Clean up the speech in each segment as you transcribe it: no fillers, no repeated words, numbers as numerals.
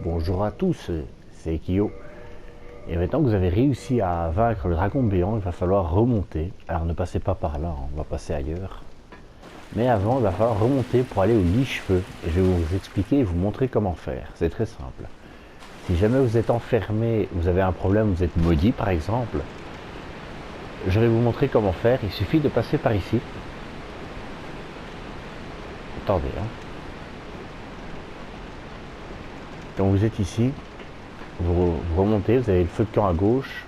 Bonjour à tous, c'est Kyo. Et maintenant que vous avez réussi à vaincre le dragon béant, il va falloir remonter. Alors ne passez pas par là, hein, on va passer ailleurs. Mais avant, il va falloir remonter pour aller au lit-cheveux. Et je vais vous expliquer et vous montrer comment faire. C'est très simple. Si jamais vous êtes enfermé, vous avez un problème, vous êtes maudit par exemple, je vais vous montrer comment faire. Il suffit de passer par ici. Attendez, hein. Quand vous êtes ici, vous remontez, vous avez le feu de camp à gauche.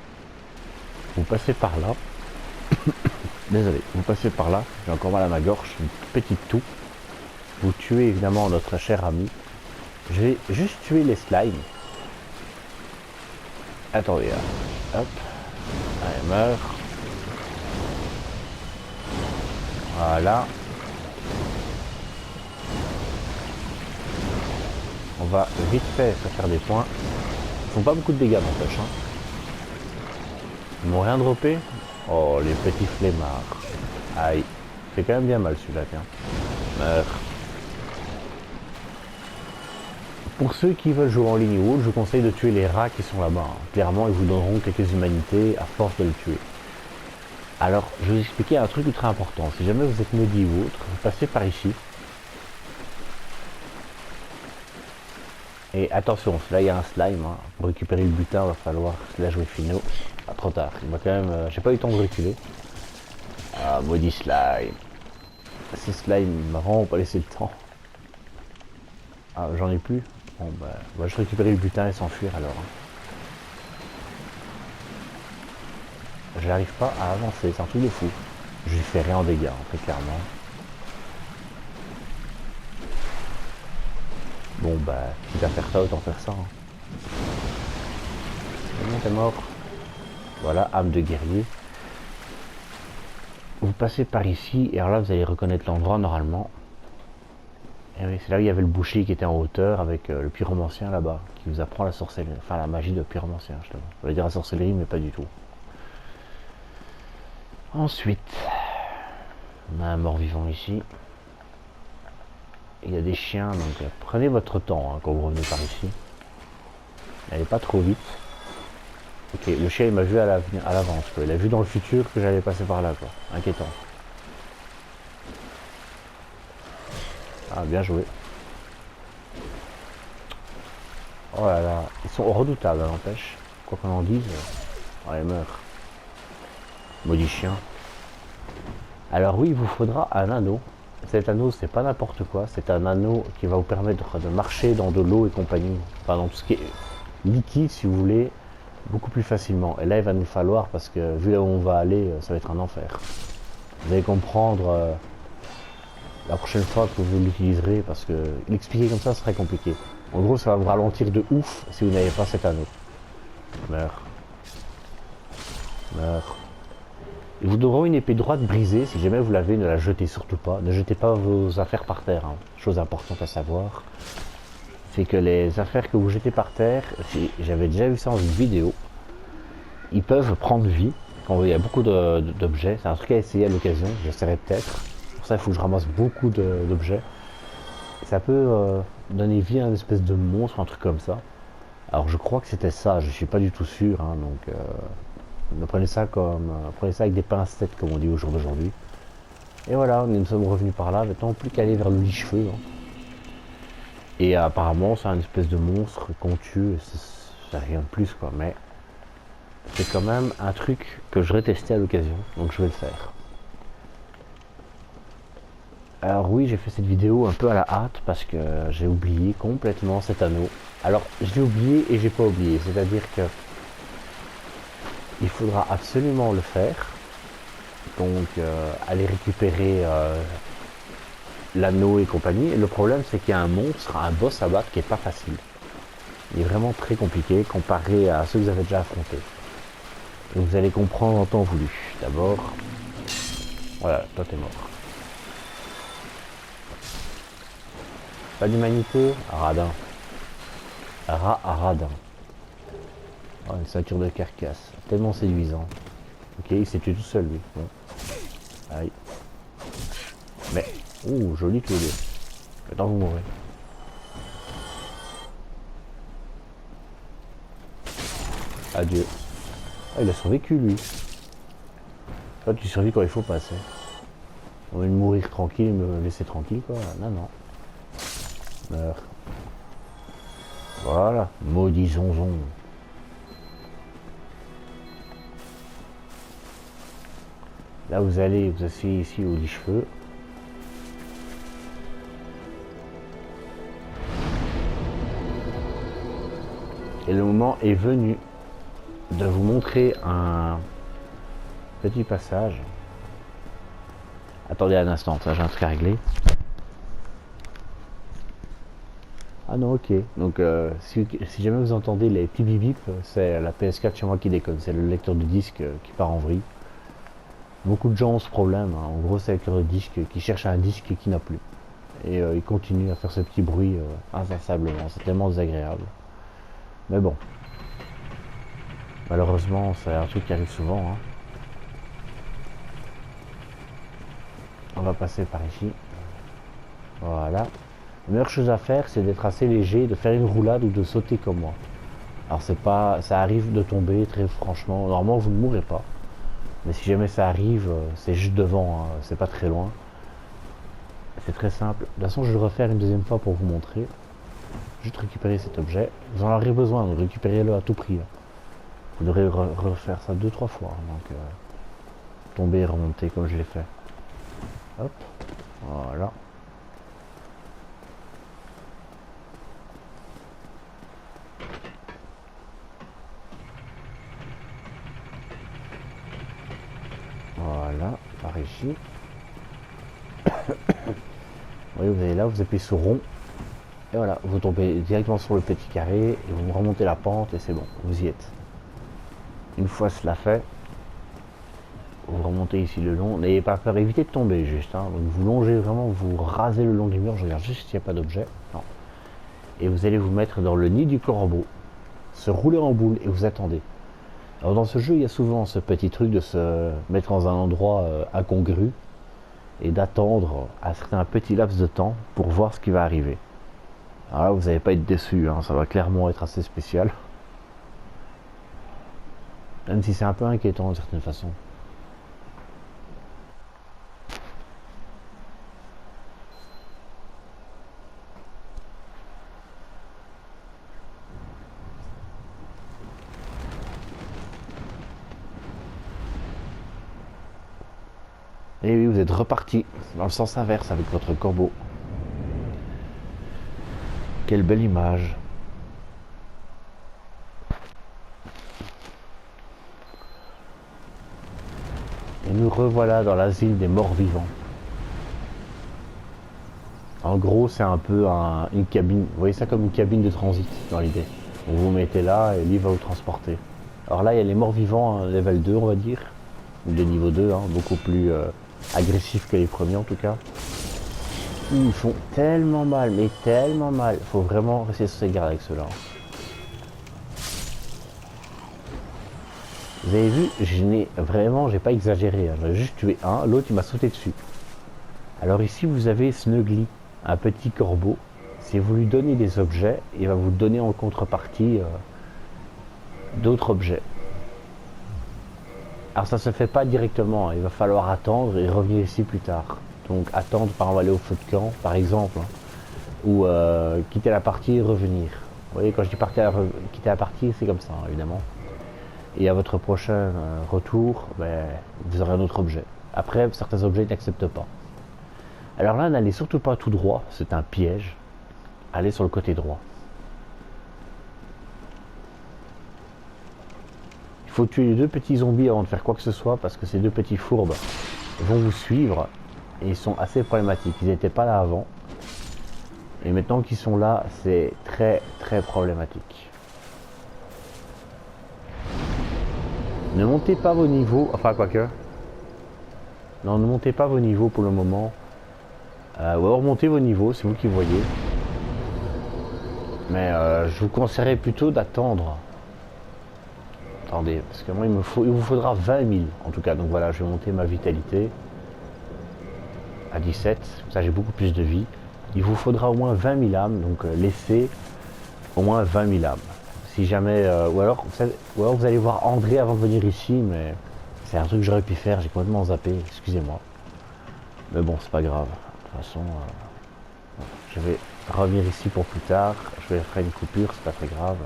Vous passez par là. Désolé, vous passez par là. J'ai encore mal à ma gorge, une petite toux. Vous tuez évidemment notre cher ami. Je vais juste tuer les slimes. Attendez, là. Hop. Allez, meurt. Voilà. On va vite fait se faire des points. Ils font pas beaucoup de dégâts n'empêche. Hein. Ils m'ont rien droppé. Oh, les petits flemmards. Aïe. C'est quand même bien mal celui-là, tiens. Meurs. Pour ceux qui veulent jouer en ligne ou autre, je vous conseille de tuer les rats qui sont là-bas. Hein. Clairement, ils vous donneront quelques humanités à force de le tuer. Alors, je vais vous expliquer un truc ultra important. Si jamais vous êtes maudit ou autre, vous passez par ici. Et attention, là il y a un slime. Hein. Pour récupérer le butin, il va falloir la jouer finaux. Ah, trop tard. Il m'a quand même. J'ai pas eu le temps de reculer. Ah, maudit slime. Ce slime m'a vraiment pas laissé le temps. Ah, j'en ai plus. Bon, bah, on va juste récupérer le butin et s'enfuir alors. Hein. J'arrive pas à avancer, c'est un truc de fou. Je lui fais rien en dégâts, hein, très clairement. Bon, bah, quitte à faire ça, autant faire ça. Hein. C'est bon, t'es mort. Voilà, âme de guerrier. Vous passez par ici, et alors là, vous allez reconnaître l'endroit normalement. Et oui, c'est là où il y avait le boucher qui était en hauteur avec le pyromancien là-bas, qui vous apprend la sorcellerie, enfin la magie de pyromancien, justement. Je voulais dire la sorcellerie, mais pas du tout. Ensuite, on a un mort-vivant ici. Il y a des chiens, donc prenez votre temps hein, quand vous revenez par ici. N'allez pas trop vite. Ok, le chien il m'a vu à l'avance, il a vu dans le futur que j'allais passer par là, quoi. Inquiétant. Ah, bien joué. Oh là là, ils sont redoutables, hein, n'empêche. Quoi qu'on en dise. Oh, ils meurent. Maudit chien. Alors oui, il vous faudra un anneau. Cet anneau, c'est pas n'importe quoi. C'est un anneau qui va vous permettre de marcher dans de l'eau et compagnie. Enfin, dans tout ce qui est liquide, si vous voulez, beaucoup plus facilement. Et là, il va nous falloir, parce que vu là où on va aller, ça va être un enfer. Vous allez comprendre la prochaine fois que vous l'utiliserez, parce que l'expliquer comme ça serait compliqué. En gros, ça va vous ralentir de ouf si vous n'avez pas cet anneau. Meurs. Meurs. Ils vous donneront une épée droite brisée. Si jamais vous l'avez, ne la jetez surtout pas. Ne jetez pas vos affaires par terre. Hein. Chose importante à savoir, c'est que les affaires que vous jetez par terre, j'avais déjà vu ça dans une vidéo, ils peuvent prendre vie quand il y a beaucoup d'objets. C'est un truc à essayer à l'occasion. J'essaierai peut-être. Pour ça, il faut que je ramasse beaucoup d'objets. Ça peut donner vie à une espèce de monstre, un truc comme ça. Alors je crois que c'était ça, je suis pas du tout sûr, hein, donc prenez ça avec des pincettes comme on dit au jour d'aujourd'hui. Et voilà, nous sommes revenus par là, maintenant plus qu'à aller vers le lit-cheveux. Hein. Et apparemment c'est un espèce de monstre qu'on tue, c'est rien de plus quoi, mais c'est quand même un truc que je vais tester à l'occasion, donc je vais le faire. Alors oui, j'ai fait cette vidéo un peu à la hâte parce que j'ai oublié complètement cet anneau. Alors je l'ai oublié et j'ai pas oublié, c'est-à-dire que il faudra absolument le faire. Donc aller récupérer l'anneau et compagnie. Et le problème c'est qu'il y a un monstre, un boss à battre qui est pas facile. Il est vraiment très compliqué comparé à ceux que vous avez déjà affrontés. Et vous allez comprendre en temps voulu. D'abord, voilà, toi t'es mort. Pas d'humanité, radin. Rat à radin. Oh, une ceinture de carcasse, tellement séduisant. Ok, il s'est tué tout seul lui. Bon. Aïe. Mais, ouh, joli tous les deux. Maintenant vous mourrez. Adieu. Ah, il a survécu lui. Toi tu survis quand il faut passer. On veut mourir tranquille, me laisser tranquille quoi. Non, non. Meurs. Voilà. Maudit zonzon. Là vous allez vous asseyez ici au lit-cheveux. Et le moment est venu de vous montrer un petit passage. Attendez un instant, ça j'ai un truc à régler. Ah non, ok. Donc si jamais vous entendez les petits bip bip, c'est la PS4 chez moi qui déconne. C'est le lecteur de disque qui part en vrille. Beaucoup de gens ont ce problème. Hein. En gros, c'est le lecteur de disque qui cherche un disque qui n'a plus. Et il continue à faire ce petit bruit inlassablement. C'est tellement désagréable. Mais bon. Malheureusement, c'est un truc qui arrive souvent. Hein. On va passer par ici. Voilà. La meilleure chose à faire, c'est d'être assez léger, de faire une roulade ou de sauter comme moi. Alors c'est pas, ça arrive de tomber très franchement. Normalement, vous ne mourrez pas. Mais si jamais ça arrive, c'est juste devant, hein, c'est pas très loin. C'est très simple. De toute façon, je vais le refaire une deuxième fois pour vous montrer. Juste récupérer cet objet. Vous en aurez besoin, donc récupérez-le à tout prix. Hein. Vous devrez refaire ça 2-3 fois. Hein, donc tomber et remonter comme je l'ai fait. Hop, voilà. Voilà, par ici. Oui, vous allez là, vous appuyez sur rond. Et voilà, vous tombez directement sur le petit carré et vous remontez la pente et c'est bon, vous y êtes. Une fois cela fait, vous remontez ici le long. N'ayez pas peur, évitez de tomber juste. Hein. Donc vous longez vraiment, vous rasez le long du mur. Je regarde juste s'il n'y a pas d'objet. Non. Et vous allez vous mettre dans le nid du corbeau, se rouler en boule et vous attendez. Alors dans ce jeu, il y a souvent ce petit truc de se mettre dans un endroit incongru et d'attendre un certain petit laps de temps pour voir ce qui va arriver. Alors là, vous n'allez pas être déçu, hein, ça va clairement être assez spécial. Même si c'est un peu inquiétant d'une certaine façon. Et oui, vous êtes reparti dans le sens inverse avec votre corbeau. Quelle belle image. Et nous revoilà dans l'asile des morts vivants. En gros, c'est un peu une cabine. Vous voyez ça comme une cabine de transit dans l'idée. Vous vous mettez là et lui va vous transporter. Alors là, il y a les morts vivants, hein, level 2, on va dire. Ou de niveau 2, hein, beaucoup plus agressifs que les premiers en tout cas. Ils font tellement mal, mais tellement mal. Faut vraiment rester sur ses gardes avec ceux-là. Vous avez vu, j'ai pas exagéré. Hein. J'ai juste tué un, l'autre il m'a sauté dessus. Alors ici vous avez Snuggly, un petit corbeau. Si vous lui donnez des objets, il va vous donner en contrepartie d'autres objets. Alors ça se fait pas directement, hein. Il va falloir attendre et revenir ici plus tard. Donc attendre, par exemple aller au feu de camp par exemple, hein. Ou quitter la partie et revenir. Vous voyez, quand je dis quitter la partie, c'est comme ça hein, évidemment. Et à votre prochain retour, ben, vous aurez un autre objet. Après, certains objets n'acceptent pas. Alors là, n'allez surtout pas tout droit, c'est un piège. Allez sur le côté droit. Il faut tuer les deux petits zombies avant de faire quoi que ce soit, parce que ces deux petits fourbes vont vous suivre, et ils sont assez problématiques. Ils n'étaient pas là avant. Et maintenant qu'ils sont là, c'est très très problématique. Ne montez pas vos niveaux, enfin quoique. Non, ne montez pas vos niveaux pour le moment. Ou alors montez vos niveaux, c'est vous qui voyez. Mais je vous conseillerais plutôt d'attendre. Attendez, parce que moi il vous faudra 20 000 en tout cas. Donc voilà, je vais monter ma vitalité à 17. Ça j'ai beaucoup plus de vie. Il vous faudra au moins 20 000 âmes, donc laissez au moins 20 000 âmes. Si jamais, ou alors vous allez voir André avant de venir ici, mais c'est un truc que j'aurais pu faire, j'ai complètement zappé, excusez-moi. Mais bon, c'est pas grave. De toute façon, je vais revenir ici pour plus tard. Je vais faire une coupure, c'est pas très grave.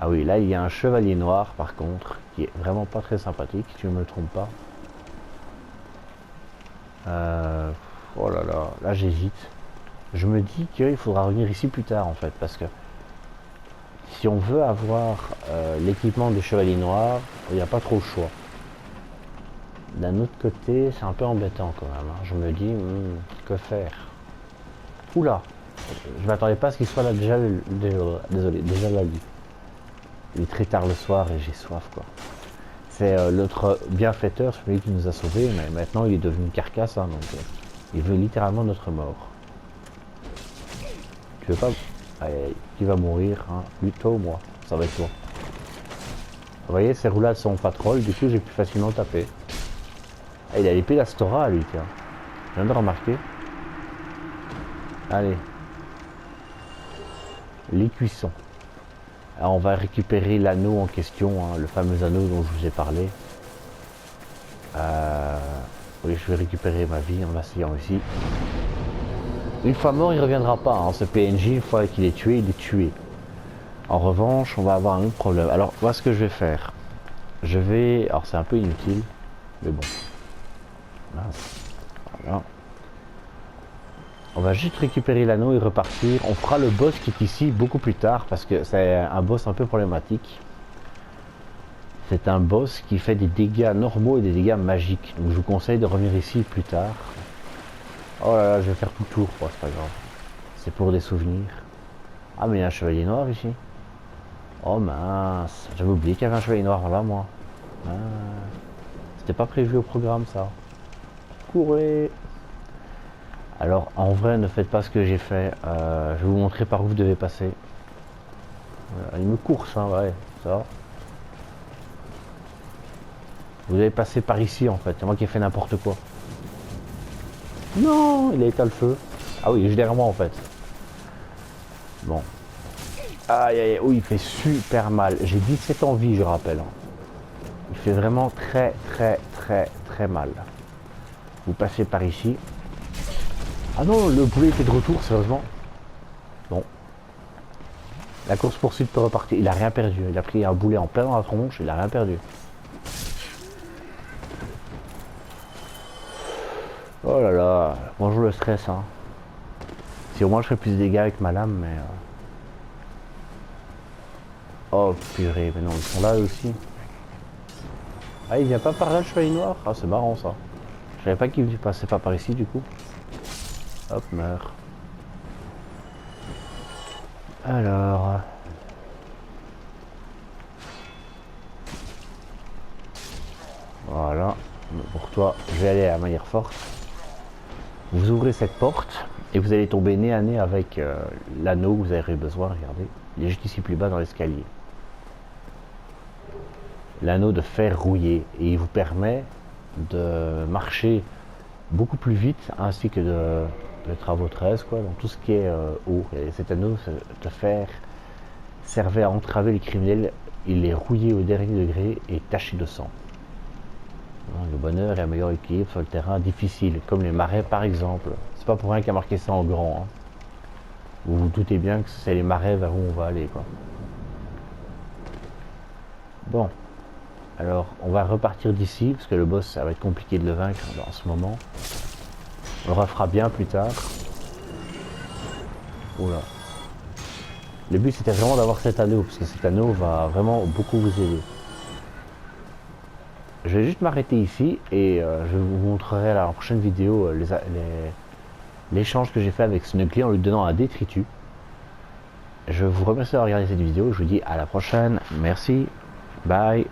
Ah oui, là il y a un chevalier noir par contre, qui est vraiment pas très sympathique, si je ne me trompe pas. Oh là là, là j'hésite. Je me dis qu'il faudra revenir ici plus tard en fait, parce que si on veut avoir l'équipement de chevalier noir, il n'y a pas trop le choix. D'un autre côté, c'est un peu embêtant quand même. Hein. Je me dis, que faire? Oula, je m'attendais pas à ce qu'il soit là déjà. Désolé, déjà là lui. Il est très tard le soir et j'ai soif quoi. C'est l'autre bienfaiteur, celui qui nous a sauvés, mais maintenant il est devenu une carcasse, hein, donc il veut littéralement notre mort. Tu veux pas? Allez, qui va mourir, hein? Lui, toi ou moi? Ça va être toi. Vous voyez, ces roulades sont pas troll, du coup j'ai pu facilement taper. Ah, il a l'épée d'Astora lui, tiens. Je viens de remarquer. Allez. Les cuissons. Alors on va récupérer l'anneau en question, hein, le fameux anneau dont je vous ai parlé. Oui, je vais récupérer ma vie en m'asseyant ici. Une fois mort, il ne reviendra pas. Hein. Ce PNJ, une fois qu'il est tué, il est tué. En revanche, on va avoir un autre problème. Alors, voilà ce que je vais faire. Je vais... Alors, c'est un peu inutile, mais bon. Mince. Voilà. On va juste récupérer l'anneau et repartir. On fera le boss qui est ici beaucoup plus tard, parce que c'est un boss un peu problématique. C'est un boss qui fait des dégâts normaux et des dégâts magiques. Donc, je vous conseille de revenir ici plus tard. Oh là là, je vais faire tout le tour, oh, c'est pas grave. C'est pour des souvenirs. Ah, mais il y a un chevalier noir ici. Oh mince, j'avais oublié qu'il y avait un chevalier noir là, moi. Ah. C'était pas prévu au programme, ça. Courez. Alors, en vrai, ne faites pas ce que j'ai fait. Je vais vous montrer par où vous devez passer. Il me course, hein, ouais, ça. Vous devez passer par ici, en fait. C'est moi qui ai fait n'importe quoi. Non, il a éteint le feu. Ah oui, il est derrière moi en fait. Bon. Aïe aïe, oui, il fait super mal. J'ai 17 ans en vie, je rappelle. Il fait vraiment très mal. Vous passez par ici. Ah non, le boulet était de retour, sérieusement. Bon. La course poursuite peut repartir. Il a rien perdu. Il a pris un boulet en plein dans la tronche, il a rien perdu. Oh là là, bonjour le stress, hein. Si au moins je ferais plus de dégâts avec ma lame, mais... Oh purée, mais non, ils sont là eux aussi. Ah, il vient pas par là le chevalier noir? Ah, c'est marrant ça. Je savais pas qu'il passait pas par ici du coup. Hop, meurt. Alors... Voilà. Pour toi, je vais aller à la manière forte. Vous ouvrez cette porte et vous allez tomber nez à nez avec l'anneau que vous avez besoin. Regardez, il est juste ici plus bas dans l'escalier. L'anneau de fer rouillé et il vous permet de marcher beaucoup plus vite ainsi que de travaux 13 quoi, dans tout ce qui est haut. Et cet anneau de fer servait à entraver les criminels. Il est rouillé au dernier degré et taché de sang. Le bonheur est un meilleur équilibre sur le terrain difficile, comme les marais par exemple. C'est pas pour rien qu'il a marqué ça en grand. Hein. Vous vous doutez bien que c'est les marais vers où on va aller, quoi. Bon. Alors, on va repartir d'ici, parce que le boss, ça va être compliqué de le vaincre en ce moment. On le refera bien plus tard. Oula. Le but, c'était vraiment d'avoir cet anneau, parce que cet anneau va vraiment beaucoup vous aider. Je vais juste m'arrêter ici et je vous montrerai à la prochaine vidéo l'échange que j'ai fait avec Snuggly en lui donnant un détritus. Je vous remercie d'avoir regardé cette vidéo, je vous dis à la prochaine, merci, bye.